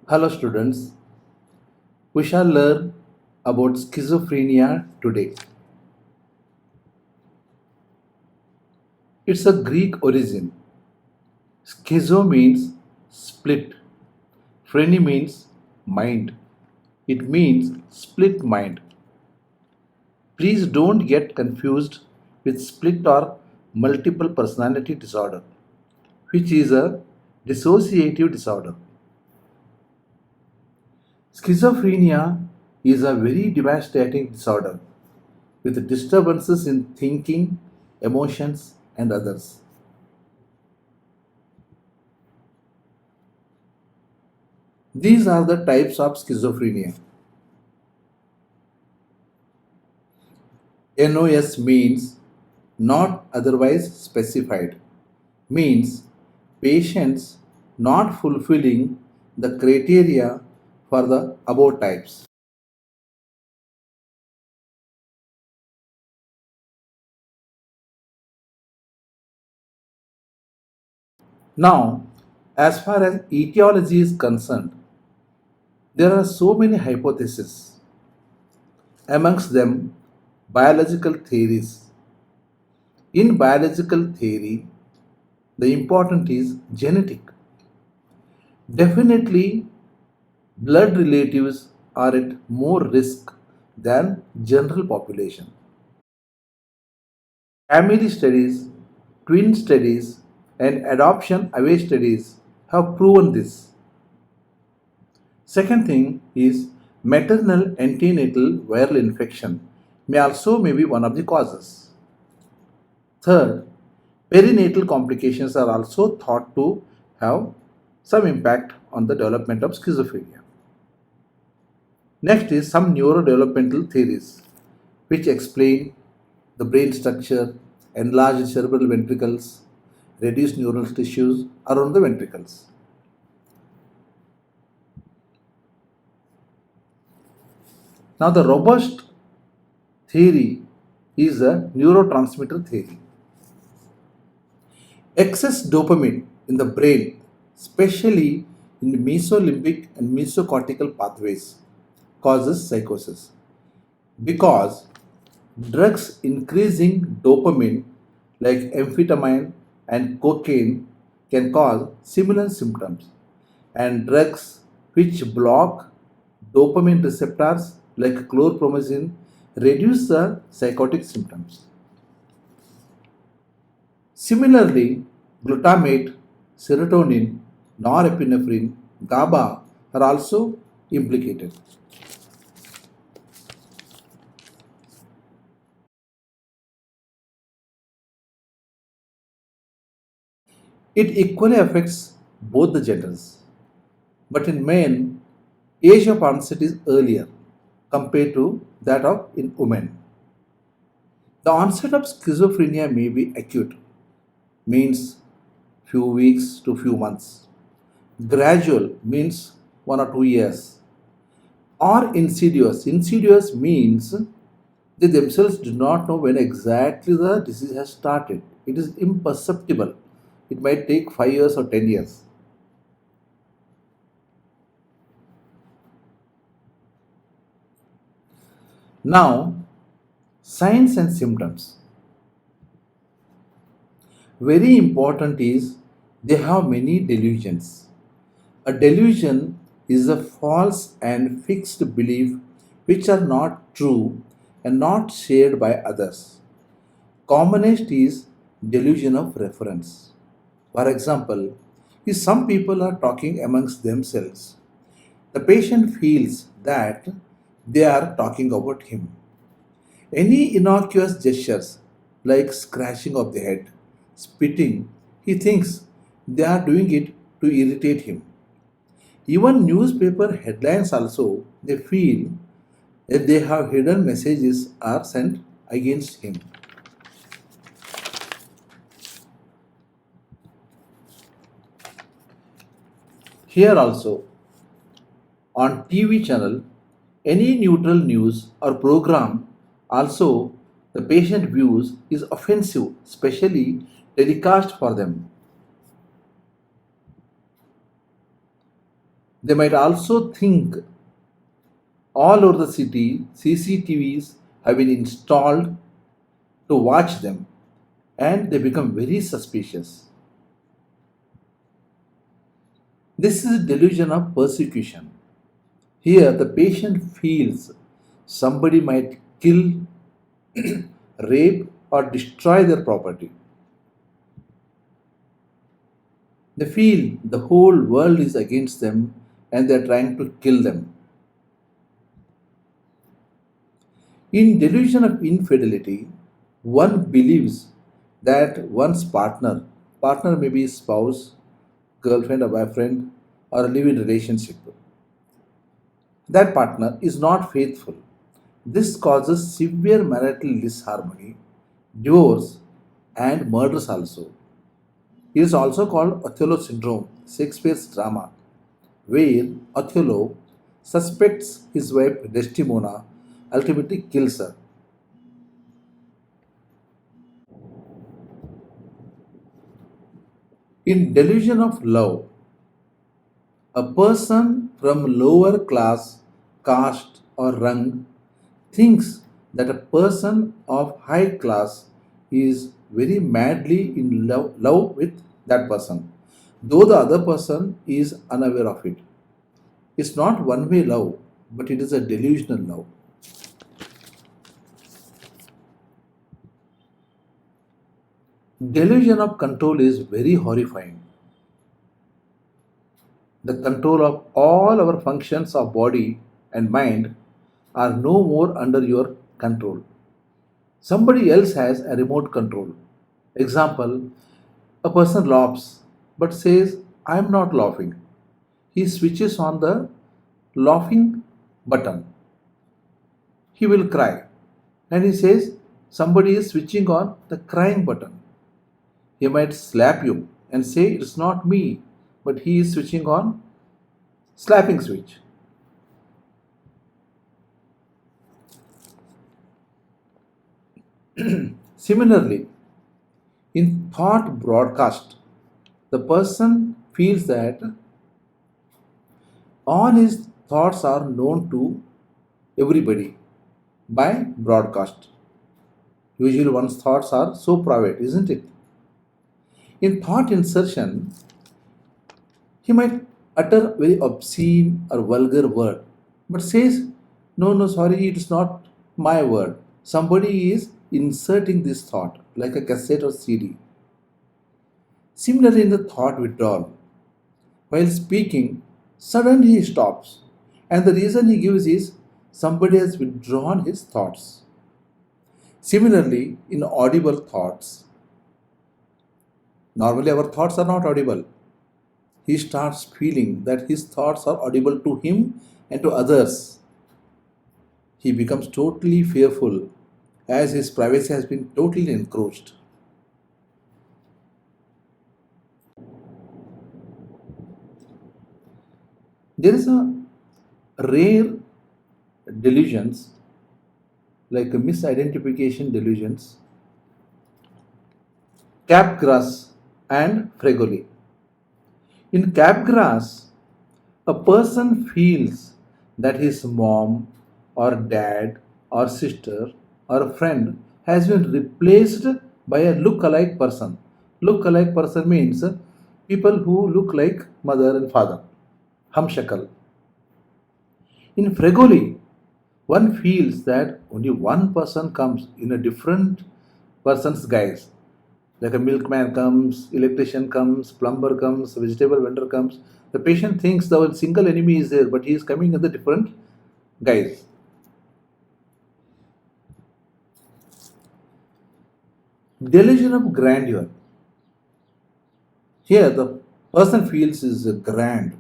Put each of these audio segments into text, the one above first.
Hello, students. We shall learn about schizophrenia today. It's a Greek origin. Schizo means split, phreni means mind. It means split mind. Please don't get confused with split or multiple personality disorder, which is a dissociative disorder. Schizophrenia is a very devastating disorder with disturbances in thinking, emotions, and others. These are the types of schizophrenia. NOS means not otherwise specified, means patients not fulfilling the criteria for the above types. Now, as far as etiology is concerned, there are so many hypotheses, amongst them biological theories. In biological theory, the important is genetic. Definitely, blood relatives are at more risk than general population. Family studies, twin studies, and adoption away studies have proven this. Second thing is maternal antenatal viral infection may be one of the causes. Third, perinatal complications are also thought to have some impact on the development of schizophrenia. Next is some neurodevelopmental theories which explain the brain structure, enlarged cerebral ventricles, reduced neural tissues around the ventricles. Now, the robust theory is a neurotransmitter theory. Excess dopamine in the brain, especially in the mesolimbic and mesocortical pathways, causes psychosis because drugs increasing dopamine like amphetamine and cocaine can cause similar symptoms, and drugs which block dopamine receptors like chlorpromazine reduce the psychotic symptoms. Similarly, glutamate, serotonin, norepinephrine, GABA are also implicated. It equally affects both the genders, but in men, age of onset is earlier compared to that of in women. The onset of schizophrenia may be acute, means few weeks to few months. Gradual means 1 or 2 years. Or insidious. Insidious means they themselves do not know when exactly the disease has started. It is imperceptible. It might take 5 years or 10 years. Now, signs and symptoms. Very important is they have many delusions. A delusion is a false and fixed belief which are not true and not shared by others. Commonest is delusion of reference. For example, if some people are talking amongst themselves, the patient feels that they are talking about him. Any innocuous gestures like scratching of the head, spitting, he thinks they are doing it to irritate him. Even newspaper headlines also they feel that they have hidden messages are sent against him. Here also on TV channel, any neutral news or program also the patient views is offensive, especially telecast for them. They might also think all over the city CCTVs have been installed to watch them, and they become very suspicious. This is a delusion of persecution. Here, the patient feels somebody might kill, rape, or destroy their property. They feel the whole world is against them and they are trying to kill them. In delusion of infidelity, one believes that one's partner may be spouse, girlfriend or boyfriend, or a living relationship, that partner is not faithful. This causes severe marital disharmony, divorce, and murders also. It is also called Othello syndrome, Shakespeare's drama, where Othello suspects his wife Desdemona, ultimately kills her. In delusion of love, a person from lower class, caste, or rank thinks that a person of high class is very madly in love with that person, though the other person is unaware of it. It's not one way love, but it is a delusional love. Delusion of control is very horrifying. The control of all our functions of body and mind are no more under your control. Somebody else has a remote control. Example, a person laughs but says, I am not laughing. He switches on the laughing button. He will cry. And he says, somebody is switching on the crying button. He might slap you and say, it's not me, but he is switching on slapping switch. Similarly, in thought broadcast, the person feels that all his thoughts are known to everybody by broadcast. Usually, one's thoughts are so private, isn't it? In thought insertion, he might utter very obscene or vulgar word, but says, no, no, sorry, it's not my word. Somebody is inserting this thought like a cassette or CD. Similarly, in the thought withdrawal, while speaking, suddenly he stops, and the reason he gives is somebody has withdrawn his thoughts. Similarly, in audible thoughts, normally our thoughts are not audible. He starts feeling that his thoughts are audible to him and to others. He becomes totally fearful as his privacy has been totally encroached. There is a rare delusions like misidentification delusions, Capgras and Fregoli. In Capgras, a person feels that his mom or dad or sister or friend has been replaced by a look-alike person. Look-alike person means people who look like mother and father. Hamshakal. In Fregoli, one feels that only one person comes in a different person's guise. Like a milkman comes, electrician comes, plumber comes, vegetable vendor comes. The patient thinks the single enemy is there, but he is coming in the different guise. Delusion of grandeur. Here, the person feels is grand.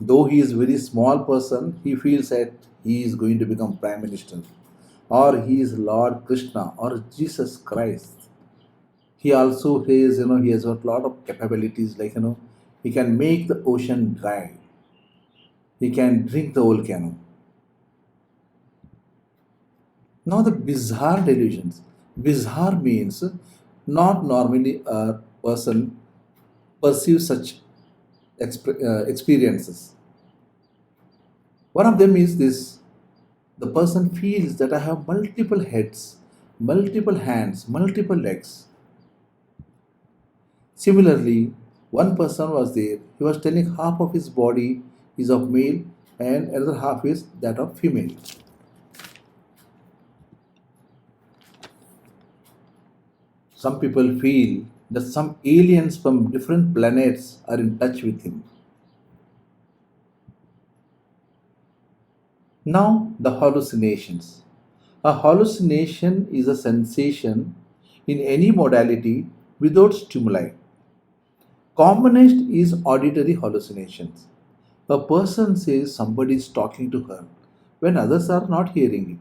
Though he is very small person, he feels that he is going to become prime minister, or he is Lord Krishna or Jesus Christ. He also says, he has got a lot of capabilities, like, he can make the ocean dry, he can drink the volcano. Now, the bizarre delusions. Bizarre means not normally a person perceives such. experiences. One of them is this: the person feels that I have multiple heads, multiple hands, multiple legs. Similarly, one person was there, he was telling half of his body is of male and another half is that of female. Some people feel that some aliens from different planets are in touch with him. Now, the hallucinations. A hallucination is a sensation in any modality without stimuli. Commonest is auditory hallucinations. A person says somebody is talking to her when others are not hearing it.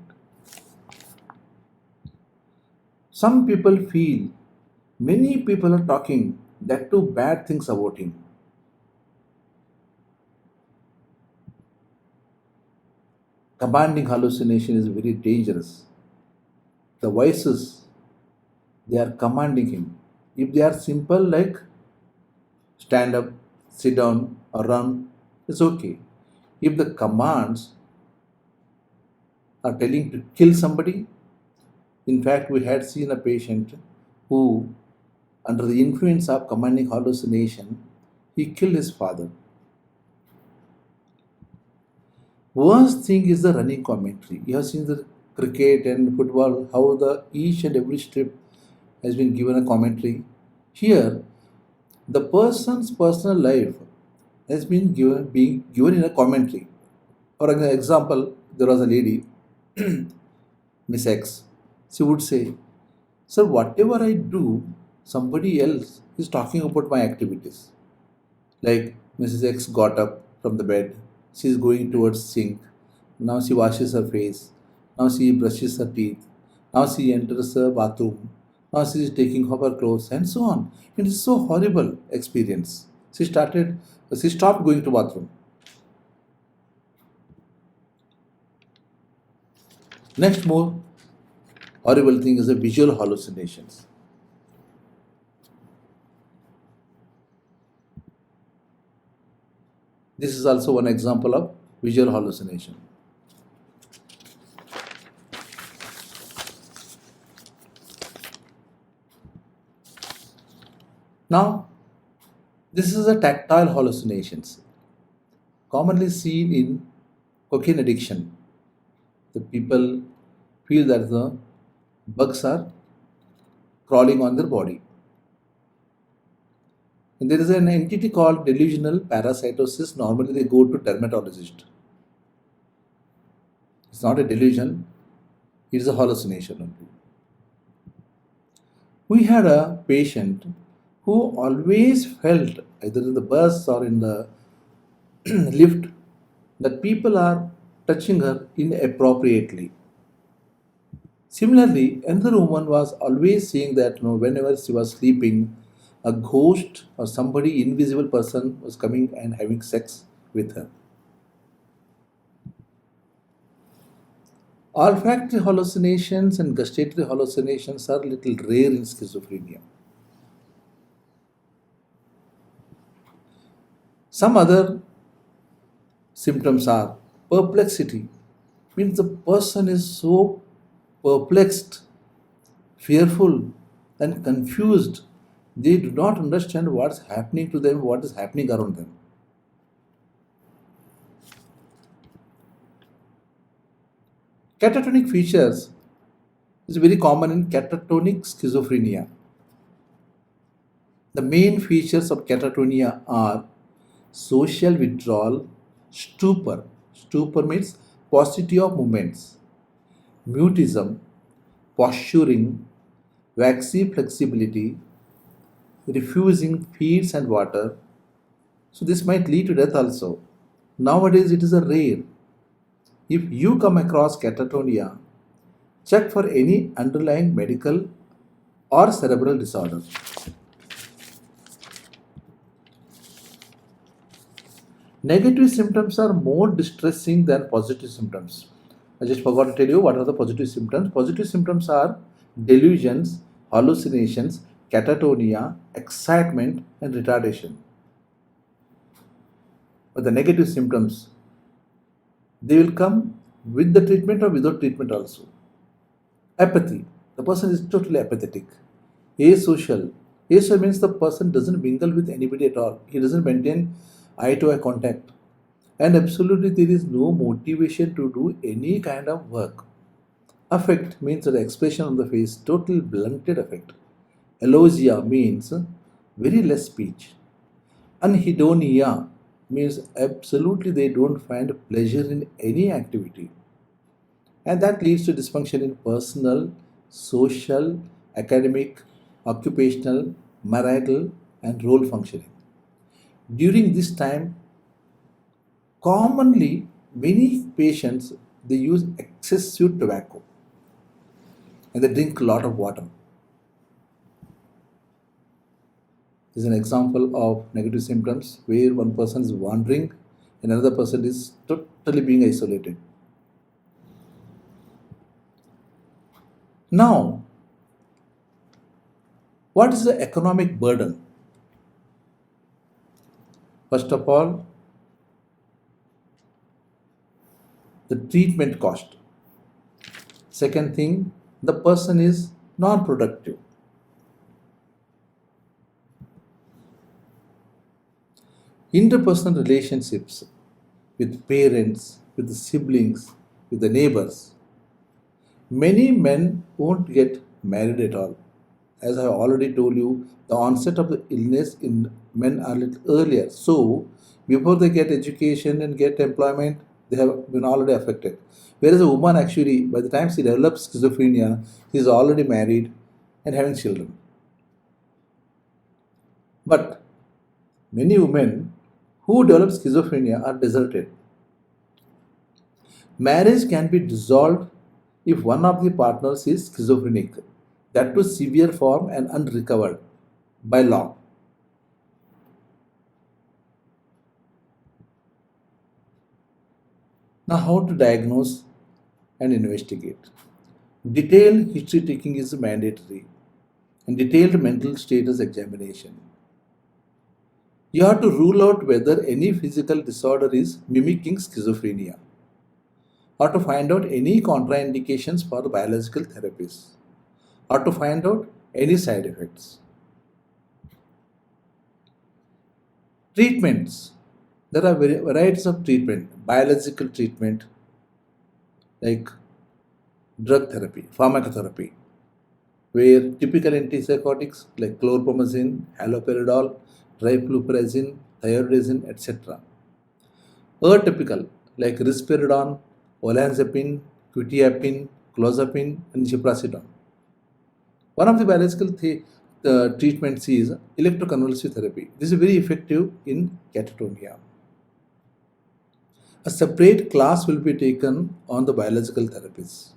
Some people feel many people are talking that too bad things about him. Commanding hallucination is very dangerous. The voices, they are commanding him. If they are simple like stand up, sit down, or run, it's okay. If the commands are telling to kill somebody, in fact, we had seen a patient who, under the influence of commanding hallucination, he killed his father. Worst thing is the running commentary. You have seen the cricket and football, how the each and every strip has been given a commentary. Here, the person's personal life has been being given in a commentary. For example, there was a lady, Miss X. She would say, "Sir, whatever I do, somebody else is talking about my activities." Like Mrs. X got up from the bed, she is going towards sink. Now she washes her face. Now she brushes her teeth. Now she enters the bathroom. Now she is taking off her clothes and so on. It is so horrible experience. She stopped going to bathroom. Next more horrible thing is the visual hallucinations. This is also one example of visual hallucination. Now, this is a tactile hallucinations, commonly seen in cocaine addiction. The people feel that the bugs are crawling on their body. And there is an entity called delusional parasitosis. Normally, they go to dermatologist. It's not a delusion; it is a hallucination only. We had a patient who always felt, either in the bus or in the lift, that people are touching her inappropriately. Similarly, another woman was always saying that whenever she was sleeping, a ghost or somebody invisible person was coming and having sex with her. Olfactory hallucinations and gustatory hallucinations are little rare in schizophrenia. Some other symptoms are perplexity, means the person is so perplexed, fearful, and confused. They do not understand what's happening to them, what is happening around them. Catatonic features is very common in catatonic schizophrenia. The main features of catatonia are social withdrawal, stupor. Stupor means paucity of movements, mutism, posturing, waxy flexibility, refusing feeds and water. So this might lead to death also. Nowadays it is a rare. If you come across catatonia, check for any underlying medical or cerebral disorder. Negative symptoms are more distressing than positive symptoms. I just forgot to tell you what are the positive symptoms. Positive symptoms are delusions, hallucinations, catatonia, excitement, and retardation. But the negative symptoms, they will come with the treatment or without treatment also. Apathy. The person is totally apathetic. Asocial. Asocial means the person doesn't mingle with anybody at all. He doesn't maintain eye to eye contact. And absolutely there is no motivation to do any kind of work. Affect means the expression on the face, total blunted affect. Elosia means very less speech. Anhedonia means absolutely they don't find pleasure in any activity. And that leads to dysfunction in personal, social, academic, occupational, marital, and role functioning. During this time, commonly many patients they use excessive tobacco and they drink a lot of water. This is an example of negative symptoms where one person is wandering and another person is totally being isolated. Now, what is the economic burden? First of all, the treatment cost. Second thing, the person is non productive. Interpersonal relationships with parents, with the siblings, with the neighbors. Many men won't get married at all. As I already told you, the onset of the illness in men are little earlier. So, before they get education and get employment, they have been already affected. Whereas a woman actually, by the time she develops schizophrenia, she is already married and having children. But many women who develop schizophrenia are deserted. Marriage can be dissolved if one of the partners is schizophrenic, that to severe form and unrecovered by law. Now, how to diagnose and investigate? Detailed history taking is mandatory and detailed mental status examination. You have to rule out whether any physical disorder is mimicking schizophrenia or to find out any contraindications for the biological therapies or to find out any side effects. Treatments. There are varieties of treatment, biological treatment like drug therapy, pharmacotherapy, where typical antipsychotics like chlorpromazine, haloperidol, trifluperazine, thioridazine, etc. Atypical like risperidone, olanzapine, quetiapine, clozapine, and ziprasidone. One of the biological treatments is electroconvulsive therapy. This is very effective in catatonia. A separate class will be taken on the biological therapies.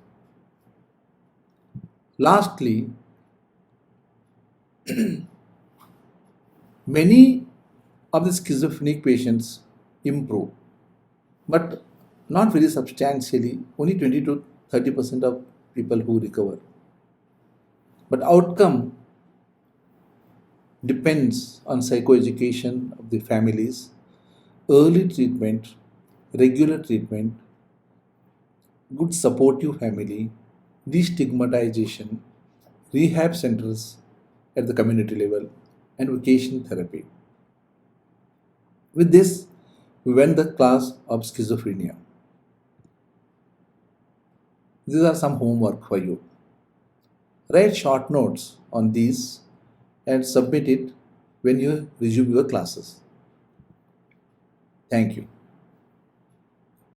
Lastly, many of the schizophrenic patients improve, but not very substantially, only 20 to 30% of people who recover. But outcome depends on psychoeducation of the families, early treatment, regular treatment, good supportive family, destigmatization, rehab centers at the community level, and vocational therapy. With this, we went the class of schizophrenia. These are some homework for you. Write short notes on these and submit it when you resume your classes. Thank you.